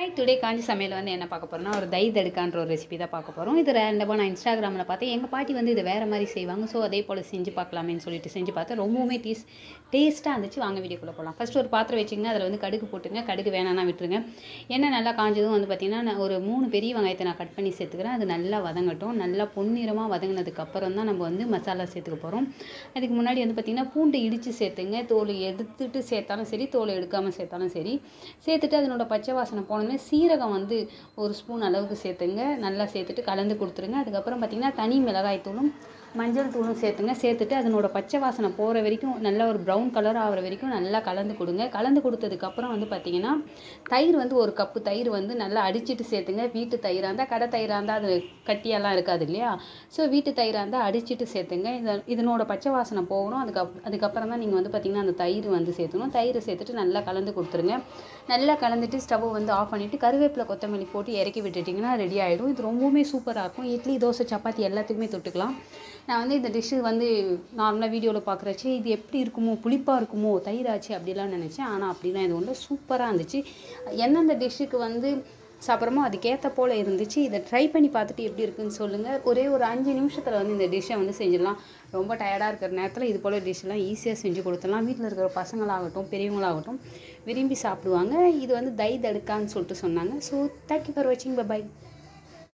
Hi today காஞ்சி சமையல் வந்து என்ன பார்க்க போகிறோம்னா ஒரு தை தடுக்கான்ற ஒரு ரெசிபி தான் பார்க்க போகிறோம். இது ரேண்டமாக நான் இன்ஸ்டாகிராமில் பார்த்தேன். எங்கள் பாட்டி வந்து இதை வேறு மாதிரி செய்வாங்க. ஸோ அதே போல் செஞ்சு பார்க்கலாமேன்னு சொல்லிட்டு செஞ்சு பார்த்தேன். ரொம்பவுமே டேஸ்ட்டாக இருந்துச்சு. வாங்க வீடியோக்குள்ளே போகலாம். ஃபஸ்ட்டு ஒரு பாத்திரம் வச்சுங்க. அதில் வந்து கடுகு போட்டுங்க. கடுகு வேணான்னா விட்டுருங்க. எண்ணெய் நல்லா காஞ்சதும் வந்து பார்த்திங்கன்னா நான் ஒரு 3 பெரிய வெங்காயத்தை நான் கட் பண்ணி சேர்த்துக்கிறேன். அது நல்லா வதங்கட்டும். நல்லா பொன்னிறமாக வதங்கினதுக்கப்புறம் தான் நம்ம வந்து மசாலா சேர்த்துக்க போகிறோம். அதுக்கு முன்னாடி வந்து பார்த்திங்கன்னா பூண்டு இடித்து சேர்த்துங்க. தோல் எடுத்துட்டு சேர்த்தாலும் சரி, தோல் எடுக்காமல் சேர்த்தாலும் சரி. சேர்த்துட்டு அதனோட பச்சை வாசனை போனோடனே சீரகம் வந்து 1 ஸ்பூன் அளவுக்கு சேர்த்துங்க. நல்லா சேர்த்துட்டு கலந்து கொடுத்துருங்க. அதுக்கப்புறம் பார்த்திங்கன்னா தனி மிளகாய் தூளும் மஞ்சள் தூளும் சேர்த்துங்க. சேர்த்துட்டு அதனோட பச்சை வாசனை போகிற வரைக்கும் நல்லா ஒரு ப்ரௌன் கலர் ஆகிற வரைக்கும் நல்லா கலந்து கொடுங்க. கலந்து கொடுத்ததுக்கப்புறம் வந்து பார்த்திங்கன்னா தயிர் வந்து 1 கப்பு தயிர் வந்து நல்லா அடிச்சுட்டு சேர்த்துங்க. வீட்டு தயிராக இருந்தால், கடை தயிராக இருந்தால் அது கட்டியெல்லாம் இருக்காது இல்லையா? ஸோ வீட்டு தயிராக இருந்தால் அடிச்சுட்டு சேர்த்துங்க. இதனோட பச்சை வாசனை போகணும். அதுக்கப்புறம் தான் நீங்கள் வந்து பார்த்திங்கன்னா அந்த தயிர் வந்து சேர்த்துணும். தயிரை சேர்த்துட்டு நல்லா கலந்து கொடுத்துருங்க. நல்லா கலந்துட்டு ஸ்டவ்வை வந்து ஆஃப் பண்ணிவிட்டு கருவேப்பிலை கொத்தமல்லி போட்டு இறக்கி விட்டுட்டிங்கன்னா ரெடி ஆகிடும். இது ரொம்பவுமே சூப்பராக இருக்கும். இட்லி, தோசை, சப்பாத்தி எல்லாத்துக்குமே தொட்டுக்கலாம். நான் வந்து இந்த டிஷ்ஷு வந்து நார்மலாக வீடியோவில் பார்க்குறச்சு இது எப்படி இருக்குமோ, புளிப்பாக இருக்குமோ, தயிராச்சு அப்படிலாம் நினச்சேன். ஆனால் அப்படிலாம் இது ஒன்று சூப்பராக இருந்துச்சு. எந்தெந்த டிஷ்ஷுக்கு வந்து சாப்பிட்றோமோ அதுக்கேற்ற போல் இருந்துச்சு. இதை ட்ரை பண்ணி பார்த்துட்டு எப்படி இருக்குன்னு சொல்லுங்கள். ஒரே ஒரு 5 நிமிஷத்தில் வந்து இந்த டிஷ்ஷை வந்து செஞ்சிடலாம். ரொம்ப டயர்டாக இருக்கிற நேரத்தில் இது போல் டிஷ்ஷெல்லாம் ஈஸியாக செஞ்சு கொடுத்துடலாம். வீட்டில் இருக்கிற பசங்களாகட்டும், பெரியவங்களாகட்டும் விரும்பி சாப்பிடுவாங்க. இது வந்து தை தடுக்கான்னு சொல்லிட்டு சொன்னாங்க. ஸோ தேங்க்யூ ஃபார் வாட்சிங். பை.